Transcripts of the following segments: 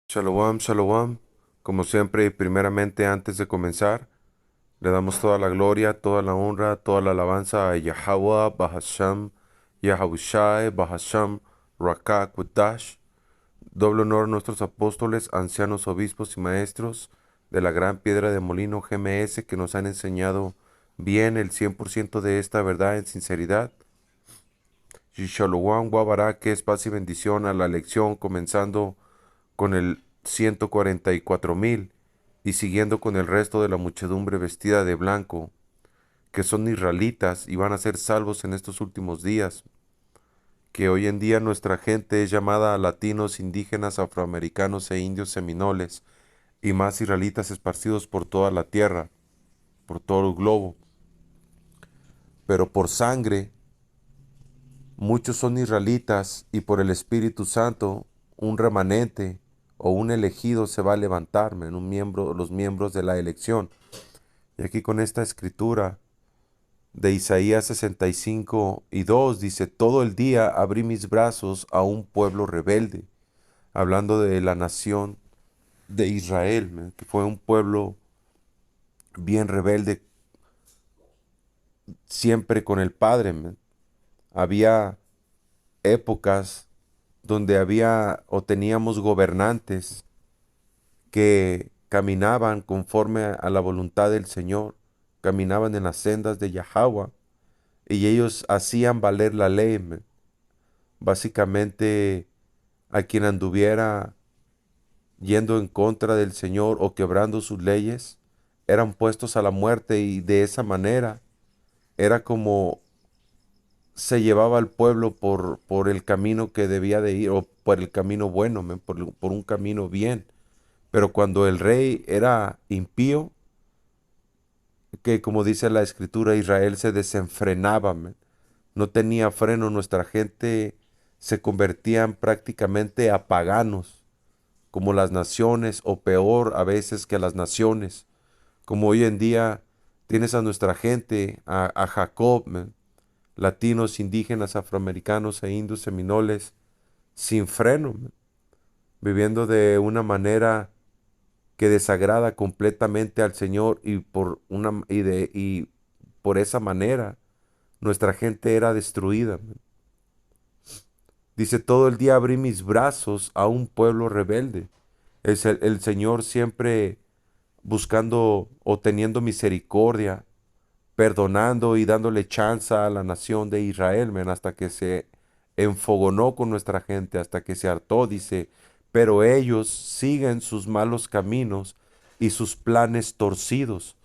Shalom, shalom. Como siempre y primeramente antes de comenzar, le damos toda la gloria, toda la honra, toda la alabanza a Yahweh, Bahasham, Yahushai, Bahasham, Rakak, Dash. Doble honor a nuestros apóstoles, ancianos, obispos y maestros de la gran piedra de molino GMS que nos han enseñado bien el 100% de esta verdad en sinceridad. Y Shalom, Guabará, que es paz y bendición a la lección comenzando con el 144,000 y siguiendo con el resto de la muchedumbre vestida de blanco, que son israelitas y van a ser salvos en estos últimos días, que hoy en día nuestra gente es llamada a latinos, indígenas, afroamericanos e indios seminoles, y más israelitas esparcidos por toda la tierra, por todo el globo. Pero por sangre, muchos son israelitas y por el Espíritu Santo, un remanente o un elegido se va a levantar, un miembro, los miembros de la elección. Y aquí con esta escritura de Isaías 65:2 dice, todo el día abrí mis brazos a un pueblo rebelde, hablando de la nación de Israel, que fue un pueblo bien rebelde siempre con el Padre. Había épocas donde había o teníamos gobernantes que caminaban conforme a la voluntad del Señor, caminaban en las sendas de Yahweh y ellos hacían valer la ley. Básicamente, a quien anduviera yendo en contra del Señor o quebrando sus leyes, eran puestos a la muerte y de esa manera era como se llevaba al pueblo por el camino que debía de ir o por el camino bueno, por un camino bien. Pero cuando el rey era impío, que como dice la escritura, Israel se desenfrenaba, no tenía freno, nuestra gente se convertían prácticamente a paganos, como las naciones, o peor a veces que las naciones, como hoy en día tienes a nuestra gente, a Jacob, latinos, indígenas, afroamericanos e indios seminoles, sin freno, viviendo de una manera que desagrada completamente al Señor y por esa manera nuestra gente era destruida. Dice, todo el día abrí mis brazos a un pueblo rebelde. Es el Señor siempre buscando o teniendo misericordia, perdonando y dándole chance a la nación de Israel, hasta que se enfogonó con nuestra gente, hasta que se hartó, dice, pero ellos siguen sus malos caminos y sus planes torcidos.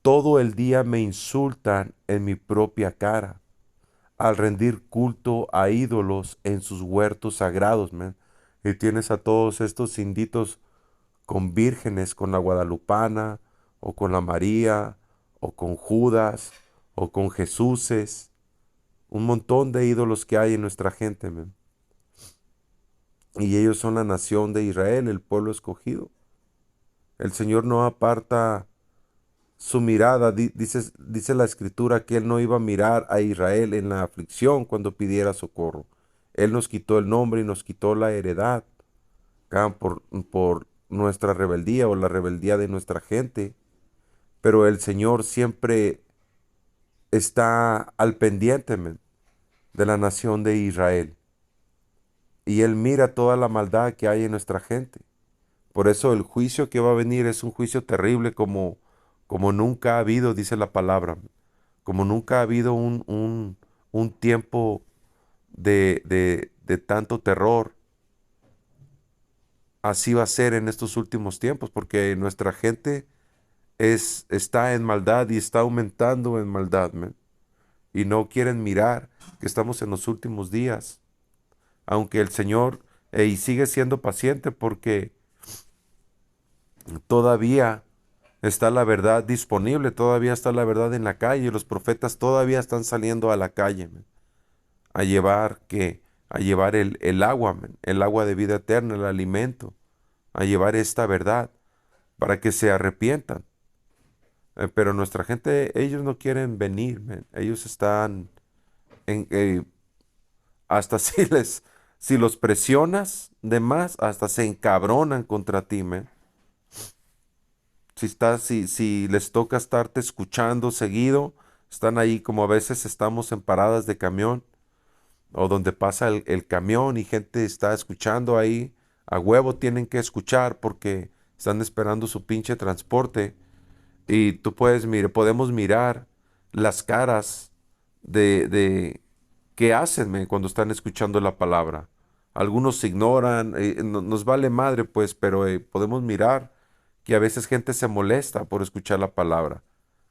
Todo el día me insultan en mi propia cara al rendir culto a ídolos en sus huertos sagrados, Y tienes a todos estos inditos con vírgenes, con la Guadalupana, o con la María, o con Judas, o con Jesuses, un montón de ídolos que hay en nuestra gente, y ellos son la nación de Israel, el pueblo escogido. El Señor no aparta su mirada, dice la escritura que Él no iba a mirar a Israel en la aflicción cuando pidiera socorro. Él nos quitó el nombre y nos quitó la heredad por nuestra rebeldía o la rebeldía de nuestra gente, pero el Señor siempre está al pendiente, de la nación de Israel. Y Él mira toda la maldad que hay en nuestra gente. Por eso el juicio que va a venir es un juicio terrible como nunca ha habido, dice la palabra. Como nunca ha habido un tiempo de tanto terror. Así va a ser en estos últimos tiempos, porque nuestra gente está en maldad y está aumentando en maldad, y no quieren mirar que estamos en los últimos días, aunque el Señor y sigue siendo paciente porque todavía está la verdad disponible, todavía está la verdad en la calle, los profetas todavía están saliendo a la calle, a llevar a llevar el agua, el agua de vida eterna, el alimento, a llevar esta verdad para que se arrepientan. Pero nuestra gente, ellos no quieren venir, ellos están en, hasta si les Si los presionas de más, hasta se encabronan contra ti, men. Si les toca estarte escuchando seguido, están ahí como a veces estamos en paradas de camión o donde pasa el camión y gente está escuchando ahí, a huevo tienen que escuchar porque están esperando su pinche transporte y tú podemos mirar las caras de qué hacen cuando están escuchando la palabra. Algunos se ignoran, nos vale madre pues, pero podemos mirar que a veces gente se molesta por escuchar la palabra,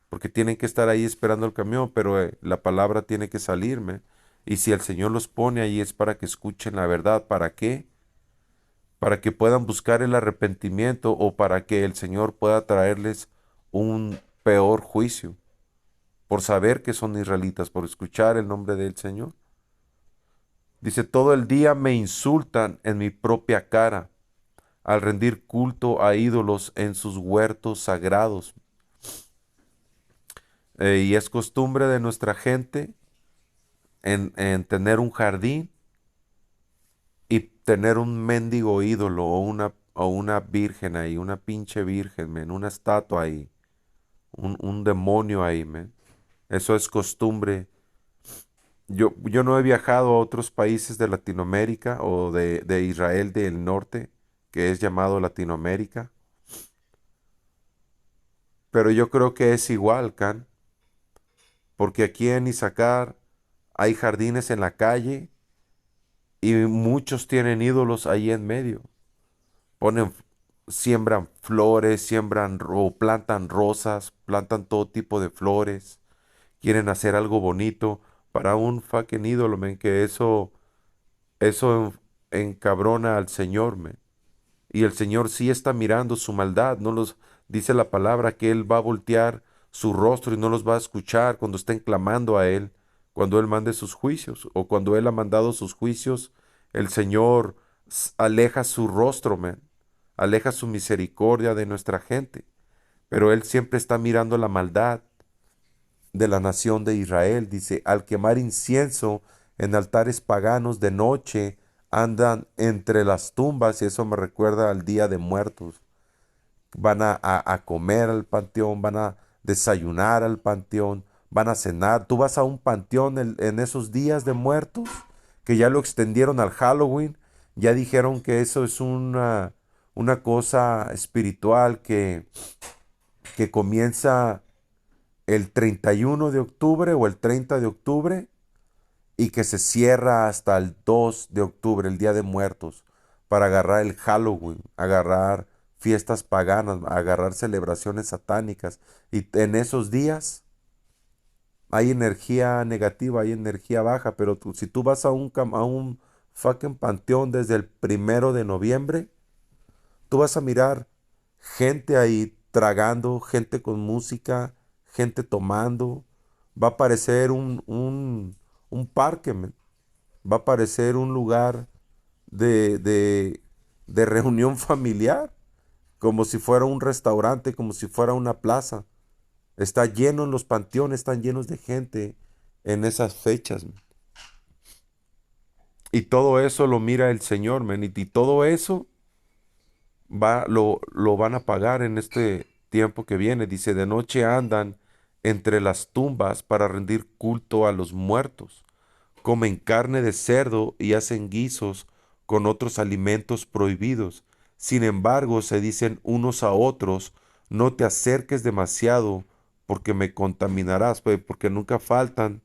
porque tienen que estar ahí esperando el camión, pero la palabra tiene que salirme. Y si el Señor los pone ahí es para que escuchen la verdad. ¿Para qué? Para que puedan buscar el arrepentimiento o para que el Señor pueda traerles un peor juicio por saber que son israelitas, por escuchar el nombre del Señor. Dice, todo el día me insultan en mi propia cara al rendir culto a ídolos en sus huertos sagrados. Y es costumbre de nuestra gente en tener un jardín y tener un mendigo ídolo o una virgen ahí, una pinche virgen, men, una estatua ahí, un demonio ahí, men. Eso es costumbre. Yo no he viajado a otros países de Latinoamérica o de Israel del norte, que es llamado Latinoamérica, pero yo creo que es igual, Can, porque aquí en Issacar hay jardines en la calle y muchos tienen ídolos ahí en medio. Ponen, siembran flores, plantan rosas, plantan todo tipo de flores, quieren hacer algo bonito para un fucking ídolo, men, que eso encabrona al Señor, men. Y el Señor sí está mirando su maldad, no los dice la palabra que Él va a voltear su rostro y no los va a escuchar cuando estén clamando a Él, cuando Él mande sus juicios, o cuando Él ha mandado sus juicios, el Señor aleja su rostro, men, aleja su misericordia de nuestra gente. Pero Él siempre está mirando la maldad de la nación de Israel. Dice, al quemar incienso en altares paganos de noche, andan entre las tumbas, y eso me recuerda al Día de Muertos. Van a comer al panteón, van a desayunar al panteón, van a cenar. Tú vas a un panteón en esos días de muertos, que ya lo extendieron al Halloween, ya dijeron que eso es una cosa espiritual que comienza el 31 de octubre o el 30 de octubre y que se cierra hasta el 2 de octubre, el Día de Muertos, para agarrar el Halloween, agarrar fiestas paganas, agarrar celebraciones satánicas. Y en esos días hay energía negativa, hay energía baja, pero si tú vas a un fucking panteón desde el 1 de noviembre, tú vas a mirar gente ahí tragando, gente con música, gente tomando. Va a parecer un parque, men. Va a parecer un lugar de, de, de reunión familiar, como si fuera un restaurante, como si fuera una plaza. Está lleno en los panteones, están llenos de gente en esas fechas, men. Y todo eso lo mira el Señor, men. Y todo eso lo van a pagar en este tiempo que viene. Dice, de noche andan entre las tumbas para rendir culto a los muertos. Comen carne de cerdo y hacen guisos con otros alimentos prohibidos. Sin embargo, se dicen unos a otros, no te acerques demasiado porque me contaminarás, porque nunca faltan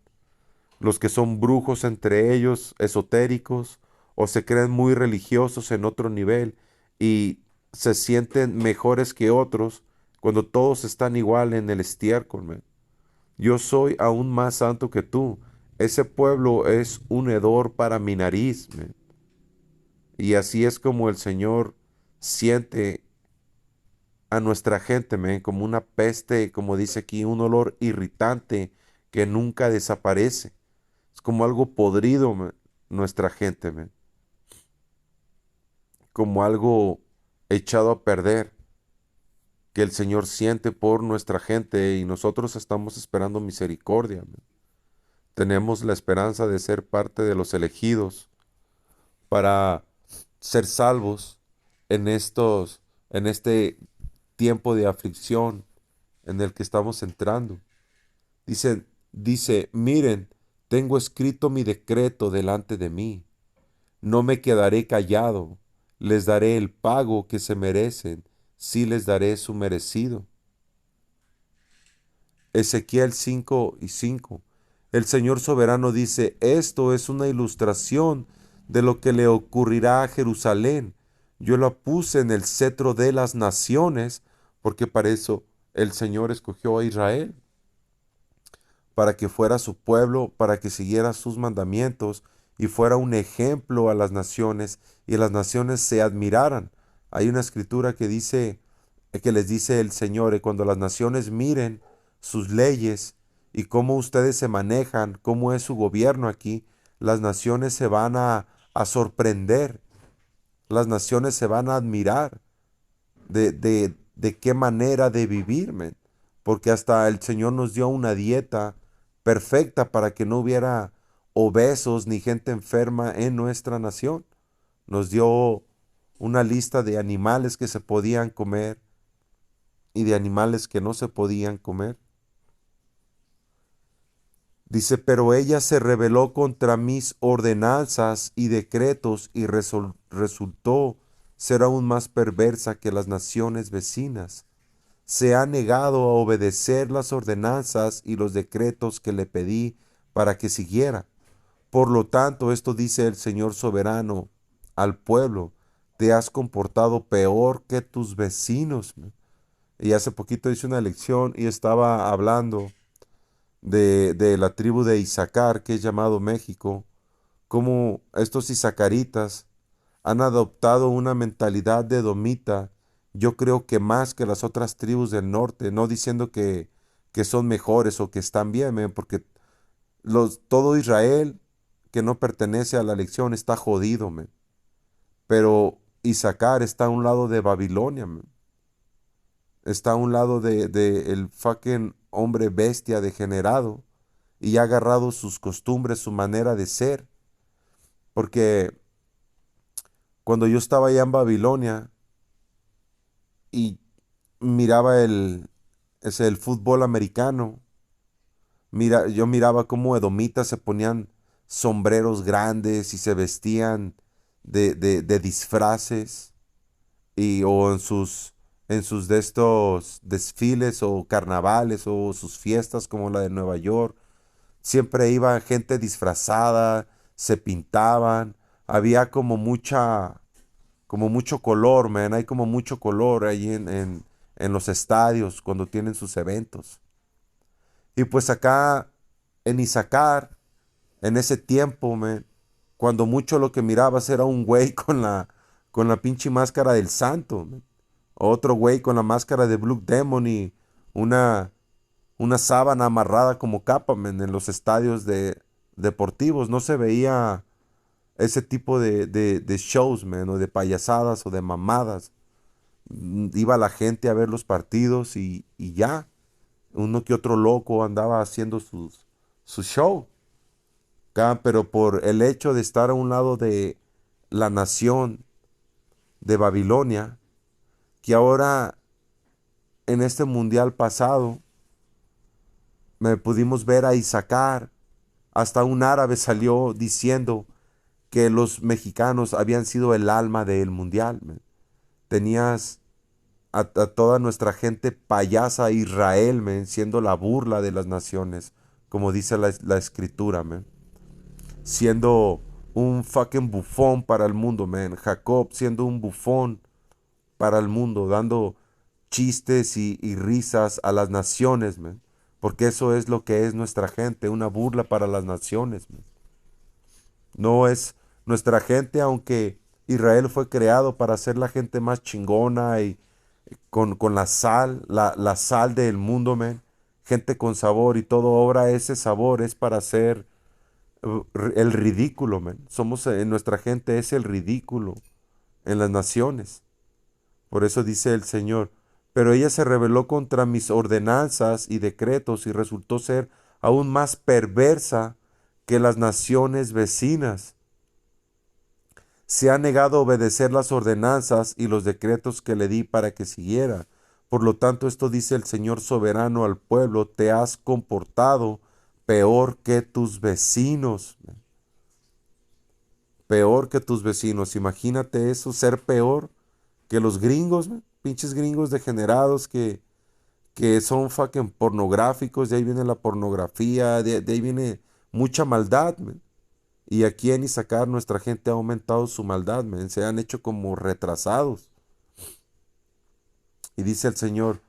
los que son brujos entre ellos, esotéricos, o se creen muy religiosos en otro nivel y se sienten mejores que otros cuando todos están igual en el estiércol, men. Yo soy aún más santo que tú. Ese pueblo es un hedor para mi nariz, men. Y así es como el Señor siente a nuestra gente, men, como una peste, como dice aquí, un olor irritante que nunca desaparece. Es como algo podrido, men, nuestra gente, men. Como algo echado a perder que el Señor siente por nuestra gente y nosotros estamos esperando misericordia, men. Tenemos la esperanza de ser parte de los elegidos para ser salvos en este tiempo de aflicción en el que estamos entrando. Miren, tengo escrito mi decreto delante de mí. No me quedaré callado. Les daré el pago que se merecen. Sí les daré su merecido. Ezequiel 5:5. El Señor soberano dice, esto es una ilustración de lo que le ocurrirá a Jerusalén. Yo la puse en el cetro de las naciones, porque para eso el Señor escogió a Israel, para que fuera su pueblo, para que siguiera sus mandamientos y fuera un ejemplo a las naciones y las naciones se admiraran. Hay una escritura que dice, que les dice el Señor, cuando las naciones miren sus leyes y cómo ustedes se manejan, cómo es su gobierno aquí, las naciones se van a sorprender, las naciones se van a admirar de qué manera de vivir, men. Porque hasta el Señor nos dio una dieta perfecta para que no hubiera obesos ni gente enferma en nuestra nación. Nos dio una lista de animales que se podían comer y de animales que no se podían comer. Dice, pero ella se rebeló contra mis ordenanzas y decretos y resultó ser aún más perversa que las naciones vecinas. Se ha negado a obedecer las ordenanzas y los decretos que le pedí para que siguiera. Por lo tanto, esto dice el Señor soberano al pueblo, te has comportado peor que tus vecinos. Y hace poquito hice una lección y estaba hablando de la tribu de Isaacar, que es llamado México, cómo estos isacaritas han adoptado una mentalidad de domita, yo creo que más que las otras tribus del norte, no diciendo que son mejores o que están bien, porque todo Israel que no pertenece a la elección está jodido, pero Isaacar está a un lado de Babilonia, está a un lado de el fucking hombre bestia degenerado y ha agarrado sus costumbres, su manera de ser, porque cuando yo estaba allá en Babilonia y miraba el fútbol americano, yo miraba cómo edomitas se ponían sombreros grandes y se vestían de disfraces o en sus de estos desfiles o carnavales o sus fiestas como la de Nueva York. Siempre iba gente disfrazada, se pintaban, había como mucho color, man, hay como mucho color ahí en los estadios cuando tienen sus eventos. Y pues acá en Isaacar, en ese tiempo, man, cuando mucho lo que mirabas era un güey con la pinche máscara del santo, man. Otro güey con la máscara de Blue Demon y una, una sábana amarrada como capa, man, en los estadios deportivos. No se veía ese tipo de shows, man, o de payasadas o de mamadas. Iba la gente a ver los partidos y ya. Uno que otro loco andaba haciendo su show. Pero por el hecho de estar a un lado de la nación de Babilonia, que ahora en este mundial pasado me pudimos ver a Isaacar, hasta un árabe salió diciendo que los mexicanos habían sido el alma del mundial. Tenías a toda nuestra gente payasa Israel, siendo la burla de las naciones, como dice la escritura, siendo un fucking bufón para el mundo, Jacob siendo un bufón para el mundo, dando chistes y risas a las naciones, porque eso es lo que es nuestra gente, una burla para las naciones. No es nuestra gente, aunque Israel fue creado para ser la gente más chingona y con la sal, la sal del mundo, gente con sabor y todo obra ese sabor es para hacer el ridículo, Somos, nuestra gente es el ridículo en las naciones. Por eso dice el Señor, pero ella se rebeló contra mis ordenanzas y decretos y resultó ser aún más perversa que las naciones vecinas. se ha negado a obedecer las ordenanzas y los decretos que le di para que siguiera. Por lo tanto, esto dice el Señor soberano al pueblo: te has comportado peor que tus vecinos. Peor que tus vecinos. Imagínate eso, ser peor que los gringos, man. Pinches gringos degenerados que son fucking pornográficos. De ahí viene la pornografía, de ahí viene mucha maldad, man. Y aquí en Isaacar nuestra gente ha aumentado su maldad, man. Se han hecho como retrasados. Y dice el Señor: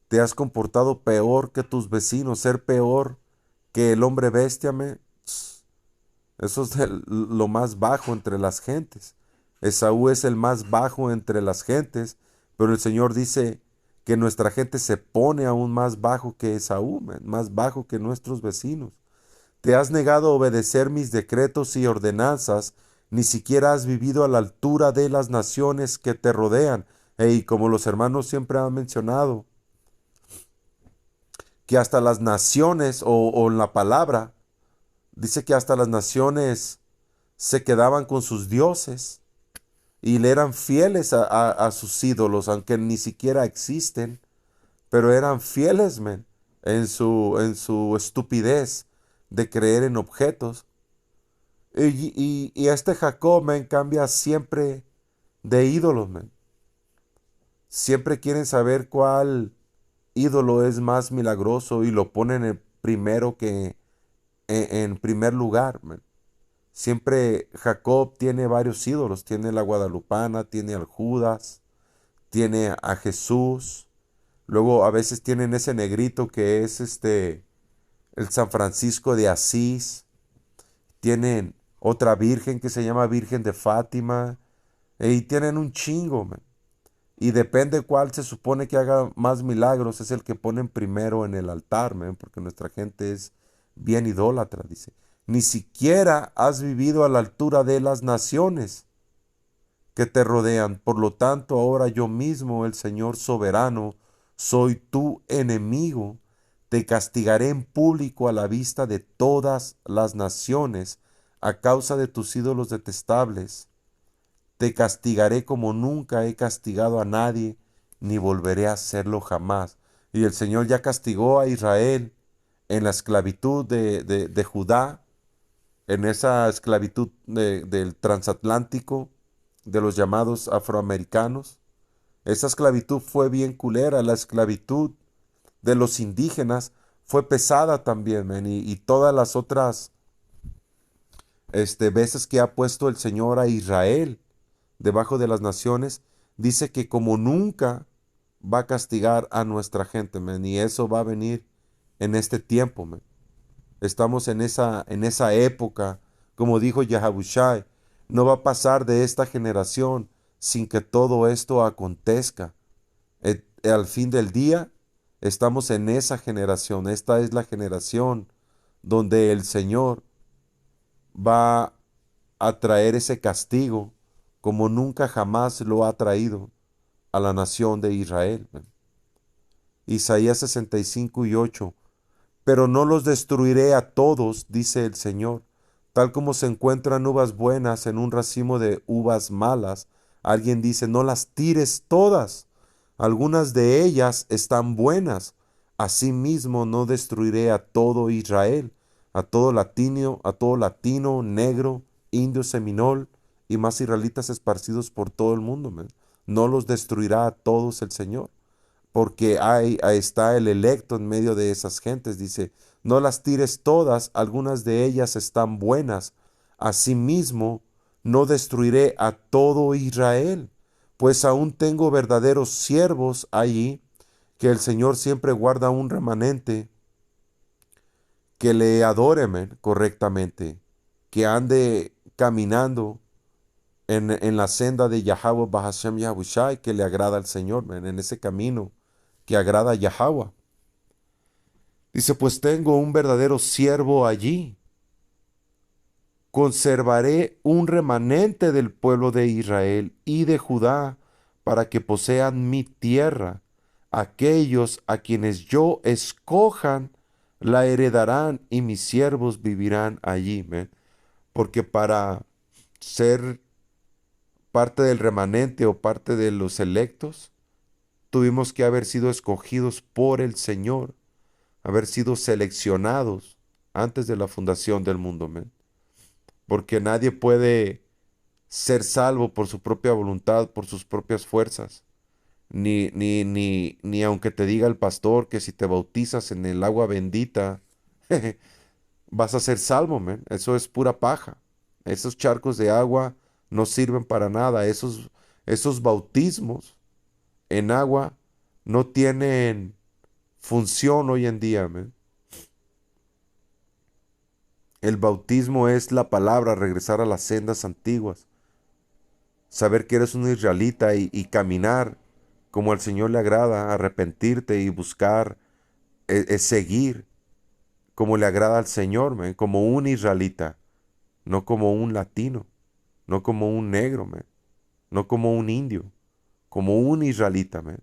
te has comportado peor que tus vecinos, ser peor que el hombre bestia, man. Eso es lo más bajo entre las gentes. Esaú es el más bajo entre las gentes, pero el Señor dice que nuestra gente se pone aún más bajo que Esaú, man, más bajo que nuestros vecinos. Te has negado a obedecer mis decretos y ordenanzas, ni siquiera has vivido a la altura de las naciones que te rodean. Y como los hermanos siempre han mencionado, que hasta las naciones o en la palabra, dice que hasta las naciones se quedaban con sus dioses y le eran fieles a sus ídolos, aunque ni siquiera existen, pero eran fieles, men, en su estupidez de creer en objetos. Y este Jacob, men, cambia siempre de ídolos, men. Siempre quieren saber cuál ídolo es más milagroso y lo ponen en primero que en primer lugar, men. Siempre Jacob tiene varios ídolos, tiene la guadalupana, tiene al Judas, tiene a Jesús, luego a veces tienen ese negrito que es el San Francisco de Asís, tienen otra virgen que se llama Virgen de Fátima, y tienen un chingo, man. Y depende cuál se supone que haga más milagros, es el que ponen primero en el altar, man, porque nuestra gente es bien idólatra, dice. Ni siquiera has vivido a la altura de las naciones que te rodean. Por lo tanto, ahora yo mismo, el Señor soberano, soy tu enemigo. Te castigaré en público a la vista de todas las naciones a causa de tus ídolos detestables. Te castigaré como nunca he castigado a nadie, ni volveré a hacerlo jamás. Y el Señor ya castigó a Israel en la esclavitud de Judá, en esa esclavitud del transatlántico, de los llamados afroamericanos. Esa esclavitud fue bien culera. La esclavitud de los indígenas fue pesada también, man, y todas las otras veces que ha puesto el Señor a Israel debajo de las naciones, dice que como nunca va a castigar a nuestra gente, man, y eso va a venir en este tiempo, man. Estamos en esa época, como dijo Yahushai, no va a pasar de esta generación sin que todo esto acontezca. Al fin del día, estamos en esa generación. Esta es la generación donde el Señor va a traer ese castigo como nunca jamás lo ha traído a la nación de Israel. Isaías 65:8. Pero no los destruiré a todos, dice el Señor. Tal como se encuentran uvas buenas en un racimo de uvas malas, alguien dice: no las tires todas. Algunas de ellas están buenas. Asimismo no destruiré a todo Israel, a todo latino, negro, indio, seminol y más israelitas esparcidos por todo el mundo, man. No los destruirá a todos el Señor, porque ahí está el electo en medio de esas gentes. Dice: no las tires todas, algunas de ellas están buenas. Asimismo, no destruiré a todo Israel, pues aún tengo verdaderos siervos allí, que el Señor siempre guarda un remanente que le adoren correctamente, que ande caminando en la senda de Yahweh Bahashem Yahushai, que le agrada al Señor, man, en ese camino que agrada a Yahweh. Dice: pues tengo un verdadero siervo allí. Conservaré un remanente del pueblo de Israel y de Judá para que posean mi tierra. Aquellos a quienes yo escojan la heredarán y mis siervos vivirán allí. Man. Porque para ser parte del remanente o parte de los electos, tuvimos que haber sido escogidos por el Señor, haber sido seleccionados antes de la fundación del mundo, men. Porque nadie puede ser salvo por su propia voluntad, por sus propias fuerzas. Ni aunque te diga el pastor que si te bautizas en el agua bendita, vas a ser salvo, men. Eso es pura paja. Esos charcos de agua no sirven para nada. Esos bautismos en agua no tienen función hoy en día, men. El bautismo es la palabra, regresar a las sendas antiguas, saber que eres un israelita y caminar como al Señor le agrada, arrepentirte y buscar, es seguir como le agrada al Señor, men, como un israelita, no como un latino, no como un negro, men, no como un indio, como un israelita, men.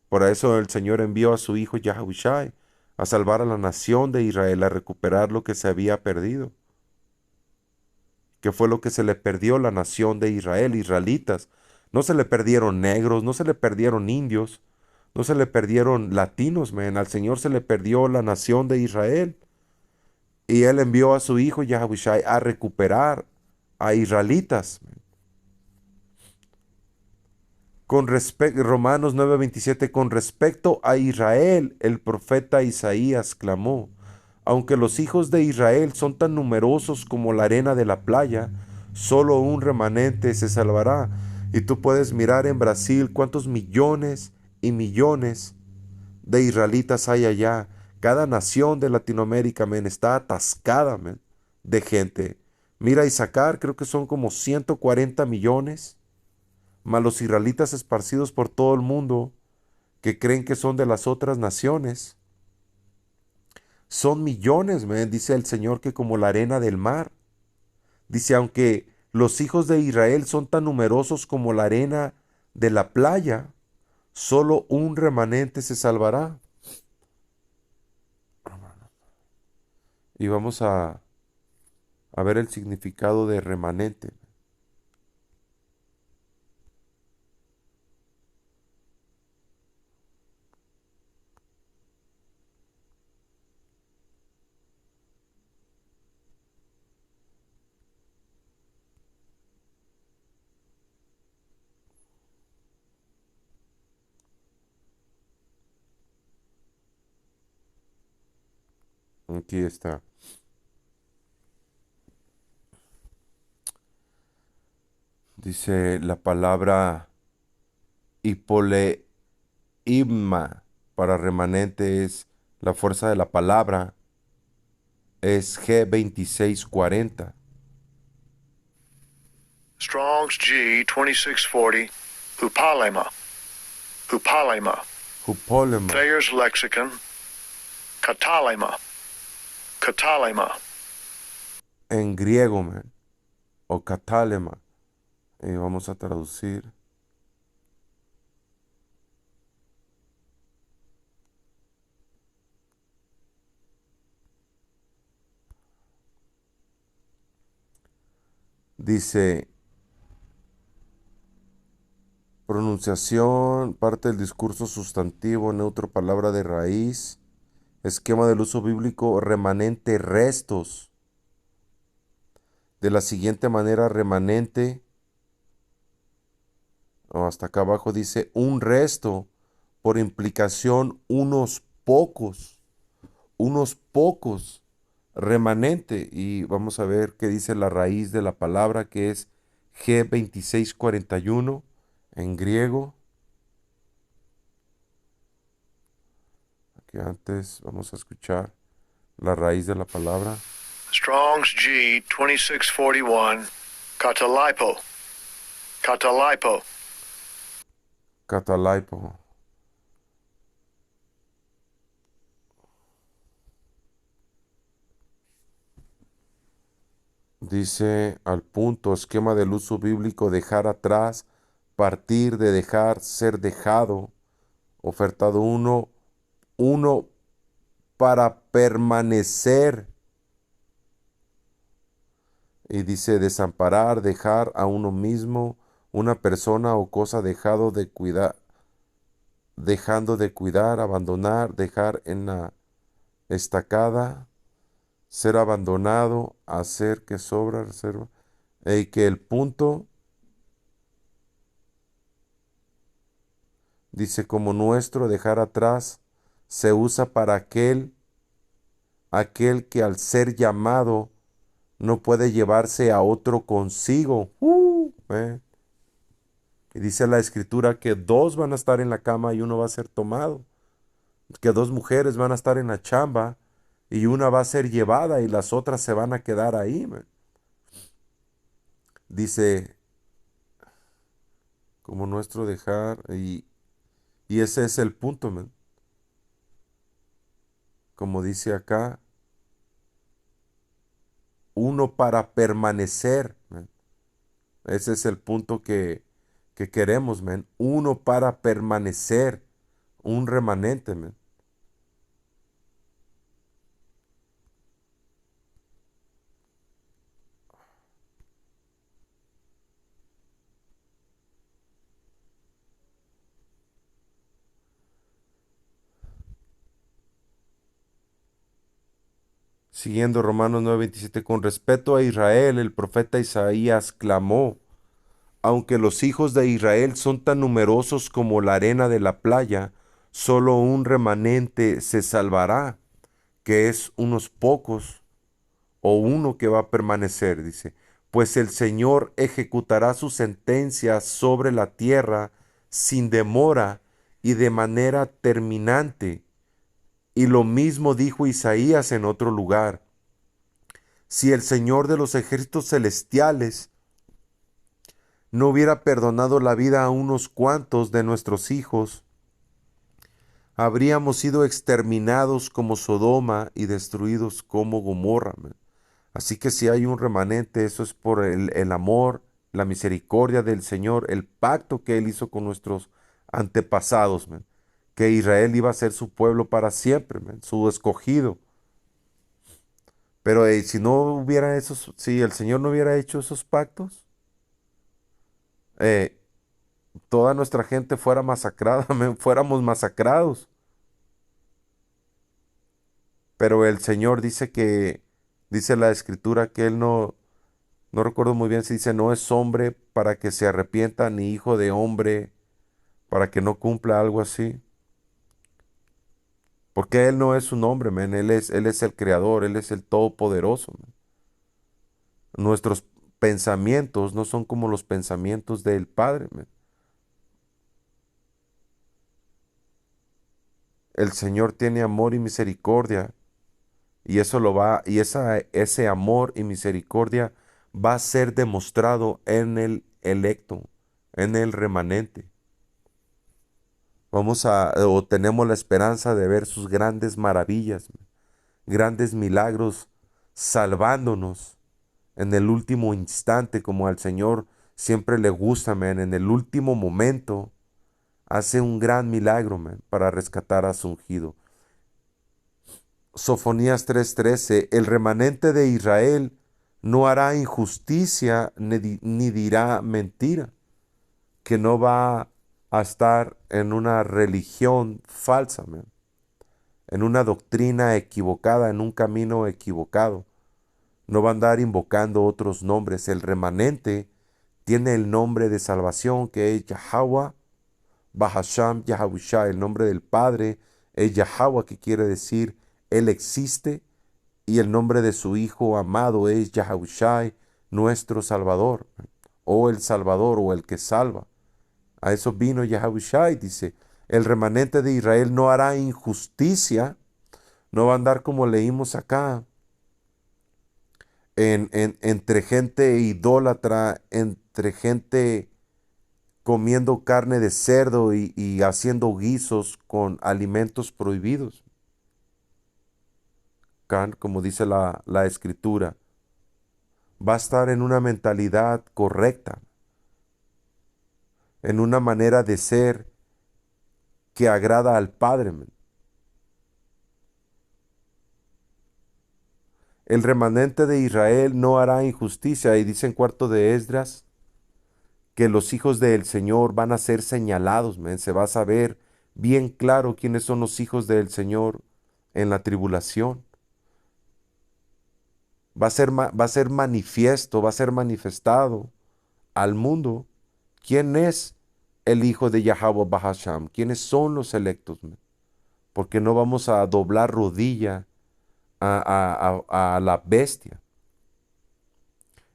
Por eso el Señor envió a su hijo Yahushai a salvar a la nación de Israel, a recuperar lo que se había perdido. ¿Qué fue lo que se le perdió a la nación de Israel, israelitas? No se le perdieron negros, no se le perdieron indios, no se le perdieron latinos, men. Al Señor se le perdió la nación de Israel. Y Él envió a su hijo Yahushai a recuperar a israelitas. Romanos 9:27, con respecto a Israel, el profeta Isaías clamó, aunque los hijos de Israel son tan numerosos como la arena de la playa, solo un remanente se salvará. Y tú puedes mirar en Brasil cuántos millones y millones de israelitas hay allá. Cada nación de Latinoamérica, men, está atascada, men, de gente. Mira, Isaacar, creo que son como 140 millones más los israelitas esparcidos por todo el mundo que creen que son de las otras naciones. Son millones, dice el Señor, que como la arena del mar. Dice, aunque los hijos de Israel son tan numerosos como la arena de la playa, solo un remanente se salvará. Y vamos a ver el significado de remanente. Aquí está. Dice la palabra hipoleimma para remanente es la fuerza de la palabra, es G2640. Strong's G 2640, Hupalema, Hupalema. Hupolema. Thayer's Lexicon, Katalema, Katalema. En griego, man, o katalema. Y vamos a traducir. Dice, pronunciación, parte del discurso sustantivo, neutro, palabra de raíz, esquema del uso bíblico, remanente, restos. De la siguiente manera, remanente, hasta acá abajo dice, un resto, por implicación, unos pocos, remanente. Y vamos a ver qué dice la raíz de la palabra, que es G2641 en griego. Aquí antes vamos a escuchar la raíz de la palabra. Strong's G 2641, Katalipo, Katalipo. Catalaipo. Dice al punto, esquema del uso bíblico, dejar atrás, partir de dejar, ser dejado, ofertado uno para permanecer. Y dice desamparar, dejar a uno mismo, una persona o cosa dejando de cuidar, abandonar, dejar en la estacada, ser abandonado, hacer que sobra, reserva, y que el punto dice como nuestro, dejar atrás, se usa para aquel que al ser llamado no puede llevarse a otro consigo. Y dice la escritura que dos van a estar en la cama y uno va a ser tomado. Que dos mujeres van a estar en la chamba y una va a ser llevada y las otras se van a quedar ahí, man. Dice, como nuestro dejar, y ese es el punto, man. Como dice acá, uno para permanecer, man. Ese es el punto que queremos, man. Uno para permanecer, un remanente, man. Siguiendo Romanos 9:27, con respecto a Israel, el profeta Isaías clamó, aunque los hijos de Israel son tan numerosos como la arena de la playa, solo un remanente se salvará, que es unos pocos, o uno que va a permanecer, dice, pues el Señor ejecutará su sentencia sobre la tierra sin demora y de manera terminante. Y lo mismo dijo Isaías en otro lugar. Si el Señor de los ejércitos celestiales no hubiera perdonado la vida a unos cuantos de nuestros hijos, habríamos sido exterminados como Sodoma y destruidos como Gomorra. Man. Así que si hay un remanente, eso es por el amor, la misericordia del Señor, el pacto que Él hizo con nuestros antepasados, man, que Israel iba a ser su pueblo para siempre, man, su escogido. Pero si no hubiera esos, si el Señor no hubiera hecho esos pactos, eh, toda nuestra gente fuera masacrada, man, fuéramos masacrados. Pero el Señor dice dice la Escritura que Él no recuerdo muy bien si dice, no es hombre para que se arrepienta, ni hijo de hombre para que no cumpla algo así. Porque Él no es un hombre, man. Él es el creador, Él es el todopoderoso, man. Nuestros pensamientos no son como los pensamientos del Padre, man. El Señor tiene amor y misericordia, y eso ese amor y misericordia va a ser demostrado en el electo, en el remanente. O tenemos la esperanza de ver sus grandes maravillas, grandes milagros, salvándonos en el último instante, como al Señor siempre le gusta, man, en el último momento, hace un gran milagro, man, para rescatar a su ungido. Sofonías 3:13, el remanente de Israel no hará injusticia ni dirá mentira, que no va a estar en una religión falsa, man, en una doctrina equivocada, en un camino equivocado. No va a andar invocando otros nombres. El remanente tiene el nombre de salvación que es Yahweh, Bahasham, Yahushua. El nombre del Padre es Yahweh, que quiere decir Él existe. Y el nombre de su Hijo amado es Yahushua, nuestro Salvador. O el Salvador, o el que salva. A eso vino Yahushua, dice, el remanente de Israel no hará injusticia, no va a andar como leímos acá, entre gente idólatra, entre gente comiendo carne de cerdo y haciendo guisos con alimentos prohibidos. Como dice la escritura, va a estar en una mentalidad correcta, en una manera de ser que agrada al Padre. El remanente de Israel no hará injusticia, y dice en cuarto de Esdras que los hijos del Señor van a ser señalados, men. Se va a saber bien claro quiénes son los hijos del Señor en la tribulación. Va a ser manifiesto, va a ser manifestado al mundo quién es el hijo de Yahweh Bahasham, quiénes son los electos, men. Porque no vamos a doblar rodilla a la bestia.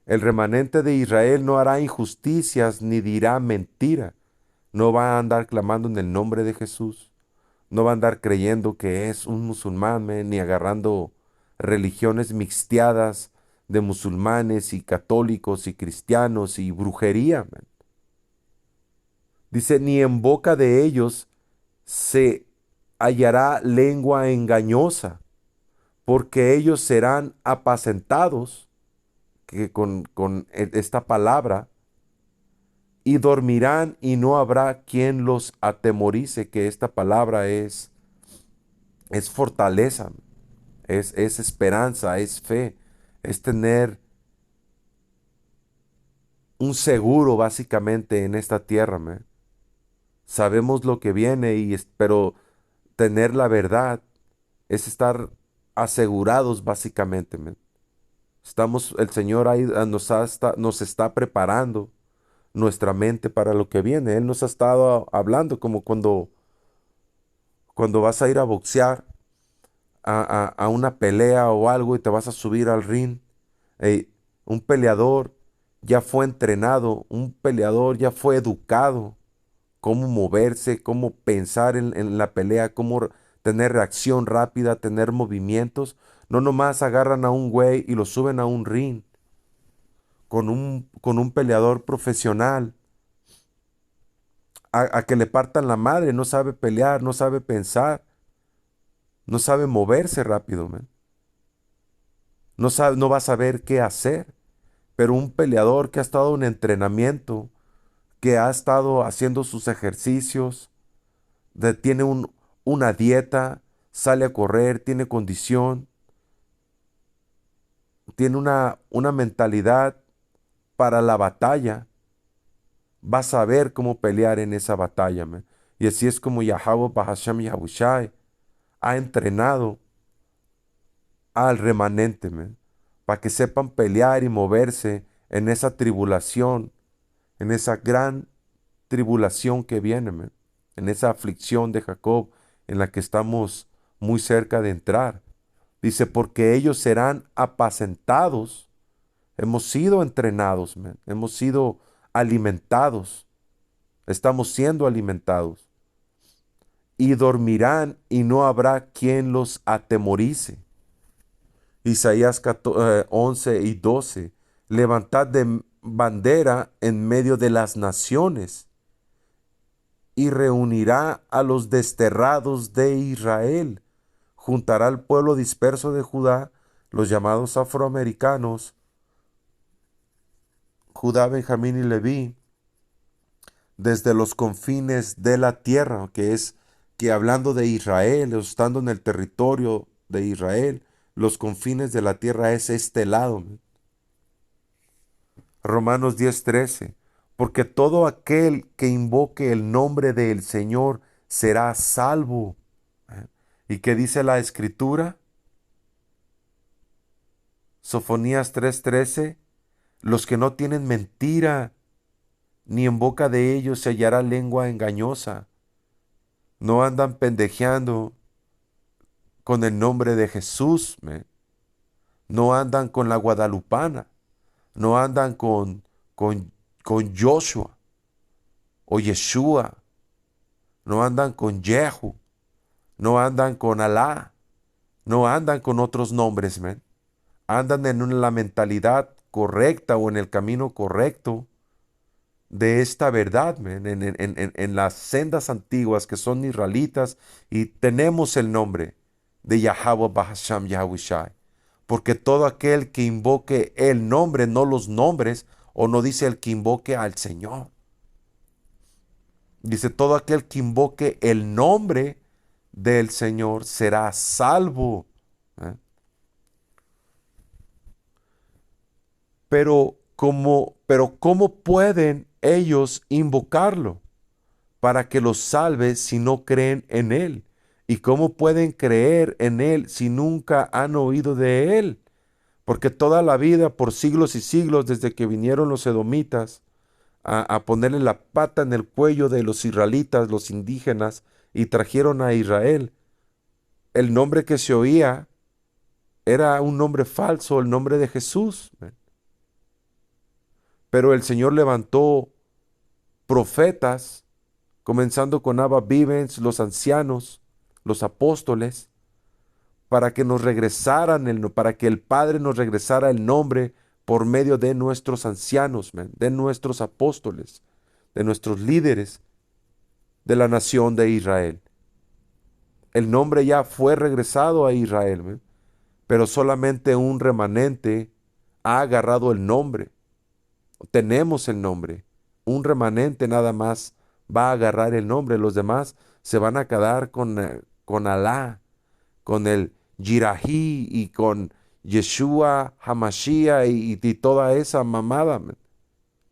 El remanente de Israel no hará injusticias ni dirá mentira. No va a andar clamando en el nombre de Jesús. No va a andar creyendo que es un musulmán, men, ni agarrando religiones mixteadas de musulmanes y católicos y cristianos y brujería, men. Dice, ni en boca de ellos se hallará lengua engañosa, porque ellos serán apacentados que con esta palabra, y dormirán y no habrá quien los atemorice, que esta palabra es fortaleza, es esperanza, es fe, es tener un seguro básicamente en esta tierra, man. Sabemos lo que viene, pero tener la verdad es estar asegurados básicamente, man. El Señor ahí nos está preparando nuestra mente para lo que viene. Él nos ha estado hablando como cuando vas a ir a boxear, a una pelea o algo y te vas a subir al ring. Ey, un peleador ya fue entrenado, un peleador ya fue educado, cómo moverse, cómo pensar en la pelea, cómo tener reacción rápida, tener movimientos. No nomás agarran a un güey y lo suben a un ring con un peleador profesional a que le partan la madre. No sabe pelear, no sabe pensar, no sabe moverse rápido, man. No va a saber qué hacer. Pero un peleador que ha estado en entrenamiento, que ha estado haciendo sus ejercicios, tiene una dieta, sale a correr, tiene condición, tiene una mentalidad para la batalla, va a saber cómo pelear en esa batalla, man. Y así es como Yahweh Bahasham Yahushai ha entrenado al remanente, man, para que sepan pelear y moverse en esa tribulación, en esa gran tribulación que viene, man, en esa aflicción de Jacob en la que estamos muy cerca de entrar. Dice, porque ellos serán apacentados. Hemos sido entrenados, man, hemos sido alimentados, estamos siendo alimentados. Y dormirán y no habrá quien los atemorice. Isaías 11 y 12. Levantad de bandera en medio de las naciones y reunirá a los desterrados de Israel. Juntará al pueblo disperso de Judá, los llamados afroamericanos, Judá, Benjamín y Leví, desde los confines de la tierra, que es que hablando de Israel, estando en el territorio de Israel, los confines de la tierra es este lado. Romanos 10:13, porque todo aquel que invoque el nombre del Señor será salvo. ¿Y qué dice la Escritura? Sofonías 3:13, los que no tienen mentira, ni en boca de ellos se hallará lengua engañosa. No andan pendejeando con el nombre de Jesús, no andan con la guadalupana, no andan con Joshua o Yeshua, no andan con Jehu, no andan con Alá, no andan con otros nombres, man. Andan en la mentalidad correcta o en el camino correcto de esta verdad, man, en las sendas antiguas que son israelitas, y tenemos el nombre de Yahweh Bahasham Yahushai. Porque todo aquel que invoque el nombre, no los nombres, o no dice el que invoque al Señor. Dice, todo aquel que invoque el nombre del Señor será salvo. ¿Eh? Pero ¿cómo pueden ellos invocarlo para que los salve si no creen en Él? ¿Y cómo pueden creer en Él si nunca han oído de Él? Porque toda la vida, por siglos y siglos, desde que vinieron los edomitas a ponerle la pata en el cuello de los israelitas, los indígenas, y trajeron a Israel, el nombre que se oía era un nombre falso, el nombre de Jesús. Pero el Señor levantó profetas, comenzando con Abba Vivens, los ancianos, los apóstoles, para que nos regresaran, para que el Padre nos regresara el nombre por medio de nuestros ancianos, de nuestros apóstoles, de nuestros líderes de la nación de Israel. El nombre ya fue regresado a Israel, pero solamente un remanente ha agarrado el nombre. Tenemos el nombre. Un remanente nada más va a agarrar el nombre. Los demás se van a quedar con Alá, con el Yirají y con Yeshua, Hamashiach y toda esa mamada,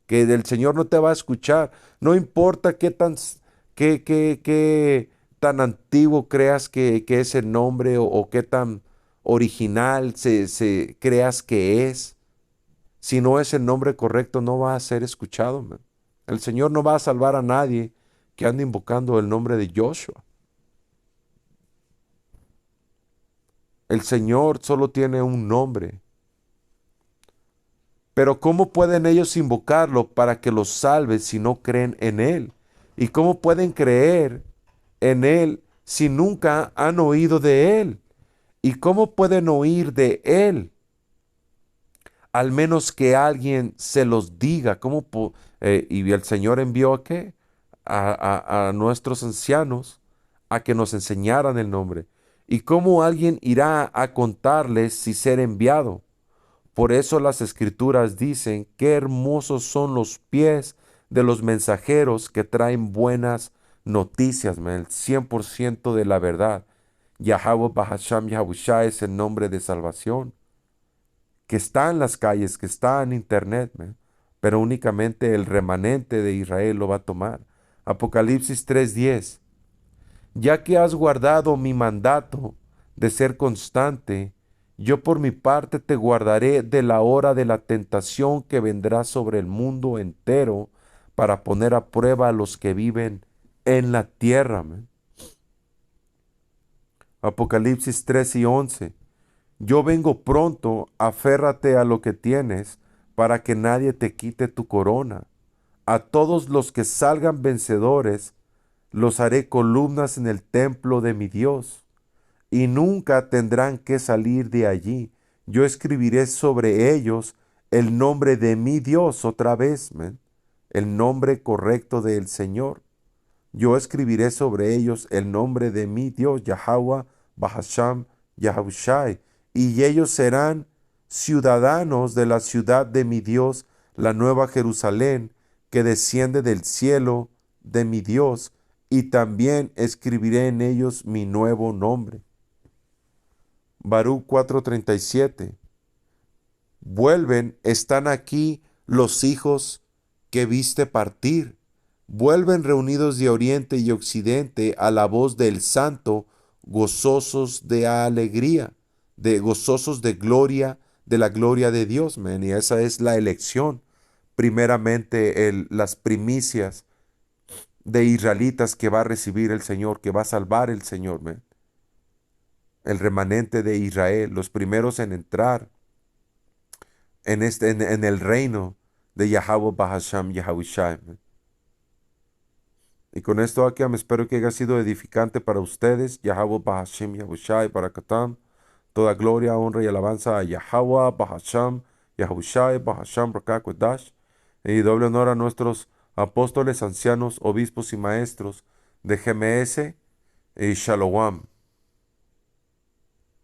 que el Señor no te va a escuchar. No importa qué tan antiguo creas que es el nombre o qué tan original se creas que es. Si no es el nombre correcto, no va a ser escuchado, man. El Señor no va a salvar a nadie que ande invocando el nombre de Joshua. El Señor solo tiene un nombre. Pero ¿cómo pueden ellos invocarlo para que los salve si no creen en Él? ¿Y cómo pueden creer en Él si nunca han oído de Él? ¿Y cómo pueden oír de Él? Al menos que alguien se los diga. Y el Señor envió ¿a qué? A nuestros ancianos a que nos enseñaran el nombre. ¿Y cómo alguien irá a contarles si ser enviado? Por eso las escrituras dicen, qué hermosos son los pies de los mensajeros que traen buenas noticias, el 100% de la verdad. Yahweh Bahasham Yahushua es el nombre de salvación, que está en las calles, que está en internet, pero únicamente el remanente de Israel lo va a tomar. Apocalipsis 3:10. Ya que has guardado mi mandato de ser constante, yo por mi parte te guardaré de la hora de la tentación que vendrá sobre el mundo entero para poner a prueba a los que viven en la tierra. Apocalipsis 3:11. Yo vengo pronto, aférrate a lo que tienes, para que nadie te quite tu corona. A todos los que salgan vencedores, los haré columnas en el templo de mi Dios, y nunca tendrán que salir de allí. Yo escribiré sobre ellos el nombre de mi Dios otra vez, el nombre correcto del Señor. Yo escribiré sobre ellos el nombre de mi Dios, Yahweh, Bahasham, Yahushai, y ellos serán ciudadanos de la ciudad de mi Dios, la nueva Jerusalén, que desciende del cielo de mi Dios, y también escribiré en ellos mi nuevo nombre. Baruch 4:37. Vuelven, están aquí los hijos que viste partir. Vuelven reunidos de oriente y occidente a la voz del santo, gozosos de alegría, gozosos de gloria, de la gloria de Dios, y esa es la elección. Primeramente, las primicias de israelitas que va a recibir el Señor, que va a salvar el Señor, el remanente de Israel, los primeros en entrar en el reino de Yahweh Bahasham Yahushai. Y con esto aquí espero que haya sido edificante para ustedes. Yahweh Bahasham Yahushai Barakatam. Toda gloria, honra y alabanza a Yahweh Bahasham Yahushai Bahasham Rakakwadash. Y doble honor a nuestros apóstoles, ancianos, obispos y maestros de GMS y Shalom.